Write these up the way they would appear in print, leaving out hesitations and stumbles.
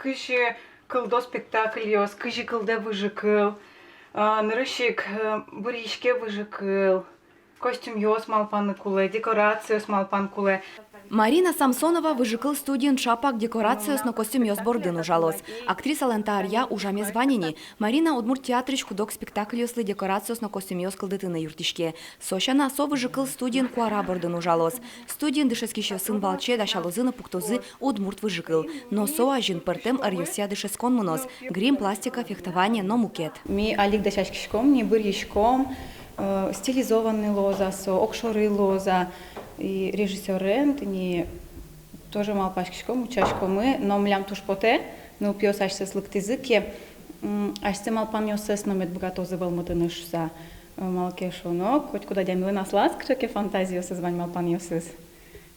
кыжы кылдо спектакль ёс, кыжы кылда выжыкыл, нырышик буришке выжыкыл, костюм ёс малпаны куле, декорация ёс малпан куле. Марина Самсонова выжикыл студент шапак декорацияс на костюм ёс бордын ужалос. Актриса лентарья ужаме званини. Марина удмурт театрыч худок спектакль ёслы декорацияс на костюм ёс кылдытына юртишке. Сошана со выжикыл студент куара бордын ужалос. Студент дышескище сын валче дашалозына пуктозы удмурт выжикыл. Но со ажин пертем арьёсия дышескон мунос. Грим, пластика, фехтование, но мукет. Ми алик дашашкишком, не бырьишком, стилизованный лоза, окшоры лоза. И режиссерен, не тоже мал пашкишком, учашко мы, но млям туш поте, но упьёс аж се слык языке, аж се мал пан ёсес номет богатозы валмутыныш за малке шонок, хоть куда дямилы наслад, кчаке фантазия ёсес вань мал пан ёсес.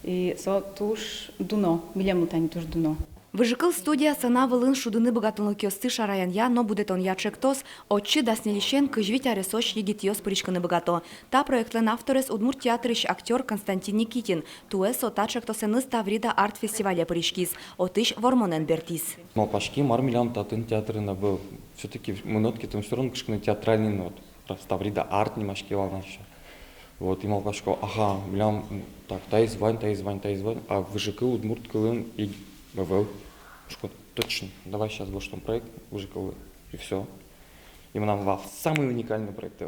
И со туш дуно, милям мутани туш дуно. Выжикыл студия сана вылын шудыны богатунлык ёсты шараянья, но будетон ячектос, отчы даснелищен кыжвить аресоч егит ёс причканы богато. Та проектлен авторес удмурт театрыш актер Константин Никитин. Туэсо тачектосены ставрида арт-фестиваля причкис, отыш вормонен бертис. Малпашки мармилям татын театрына был. Все-таки минутки там все равно кышканы театральный нот. Ставрида арт немашки валанша. Вот и малпашко, ага, милям так, таизвань, а выжикыл удмурт кылын и ВВ. Точно, давай сейчас вот что проект, выжикал и все. И нам вал самый уникальный проект.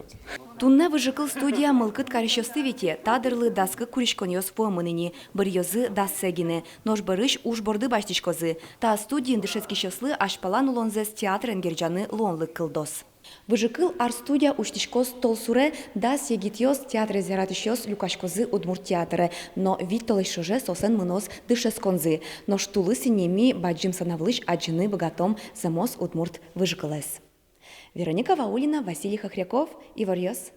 Тунне выжикыл студия мылкыт карещосты вите, тадырлы даскы куришкон ёс фуамыныни, бір ёзы дассегине, нож барыш уж борды баштичкозы. Та студиин дышецки щослы ашпалан улонзес театр энгерджаны лонлык кылдос. Выжикыл арт-студия уштишкос толсуре дас егитьос театре зератышьос люкашкозы удмурт театры, но вид толышоже сосен мынос дышесконзы, но штулы синеми баджим санавлыш аджины богатом замос удмурт выжикылес. Вероника Ваулина, Василий Хохряков, Ивар Ёс.